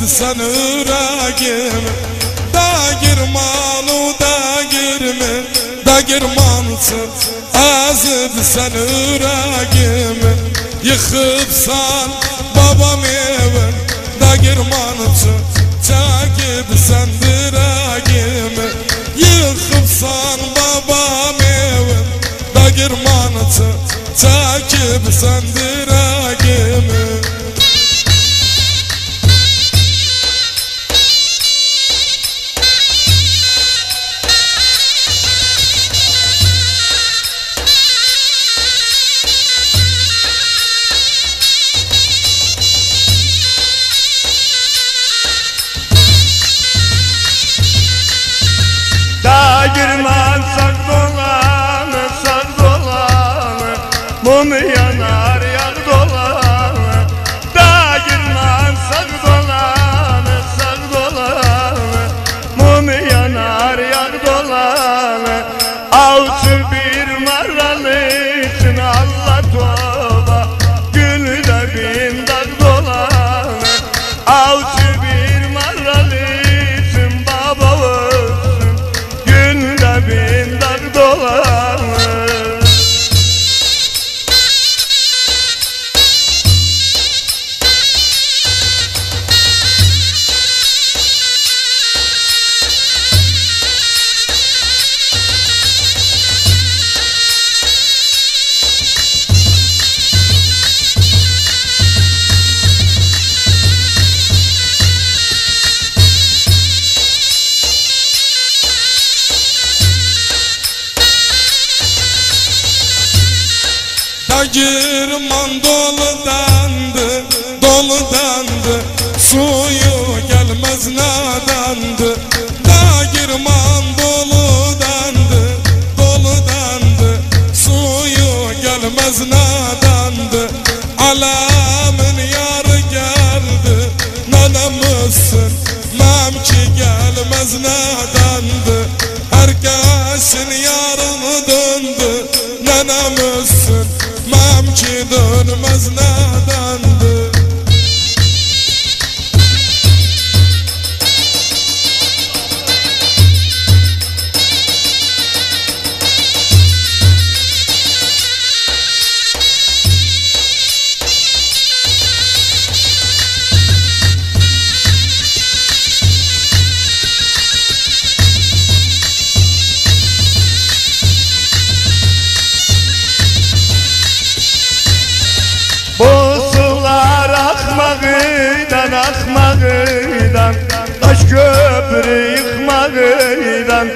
sen yüreğimi. Da girman o da girme, da girmansın azdı sen yüreğimi. Yıkıpsan babam evin, da girmansın çekip sen yüreğimi. Yıkıpsan babam evin, da girmansın çekip sen yüreğimi. Da girman sak dolanı, sak dolanı, mum yanar yak dolanı. Da girman sak dolanı, sak dolanı, mum yanar yak dolanı. Avcı bir maralı için Allah toba, gülde bin dak dolanı. Avcı bir maralı için baba olsun, gülde bin dak dolanı. Da girman doludandı, doludandı, suyu gelmez nadandı. Da girman doludandı, doludandı, suyu gelmez nadandı. Alamin yarı geldi, nanemizsin, memki gelmez nadandı. Herkesin yarını döndü, nanemizsin, memki dönmez nadandı. Bu sular akmağıydan, akmağıydan, taş köprü yıkmağıydan.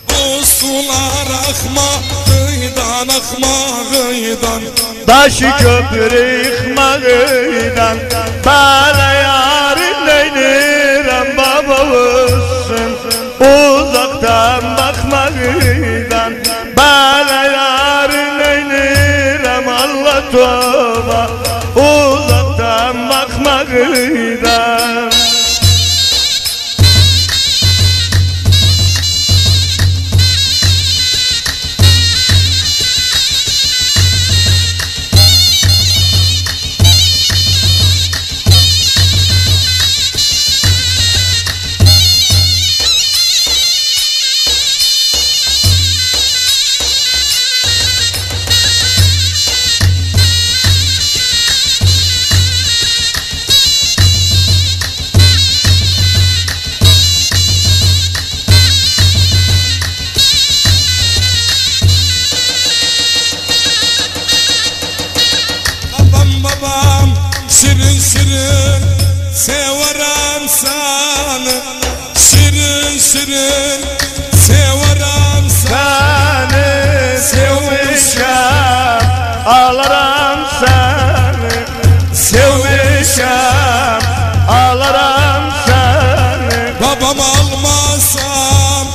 Bu sular akmağıydan, akmağıydan, Taş köprü yıkmağıydan. Bana yarın eylirem baba olsun, uzaktan bakmağıydan. Bana yarın eylirem Allah toba, uzaktan bakmağıydan. babam şirin şirin severim seni, şirin şirin severim seni. Sevmişem ağlarım seni, sevmişem ağlarım seni. babam almasam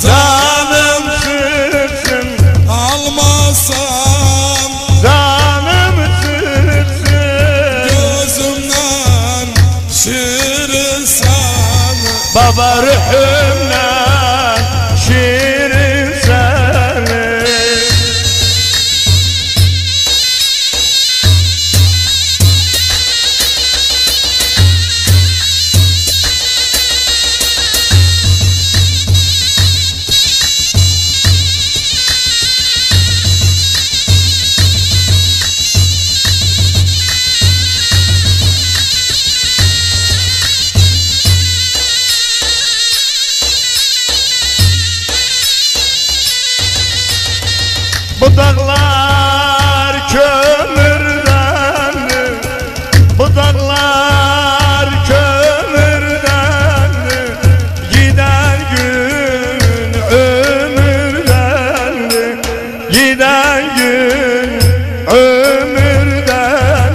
Canım sıksın, almasam canım sıksın. gözümden şirin seni, Baba ruhumdan şirin seni. Bu dağlar kömürden, bu dağlar kömürden, gider gün ömürden, gider gün ömürden.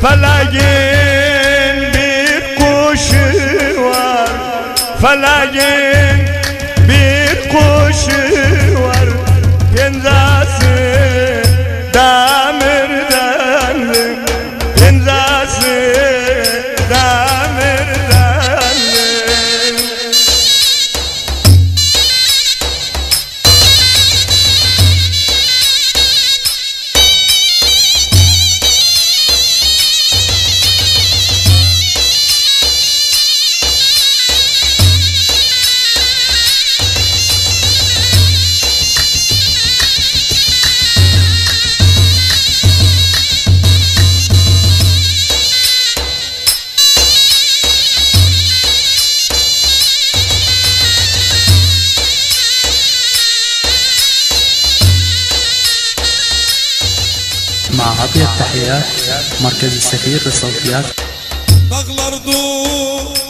Feleğin bir kuşu var, feleğin bir kuşu var, pençesi demirden, pençesi demirden. مع أطيب تحيات مركز السفير للصوتيات. Dağlar dur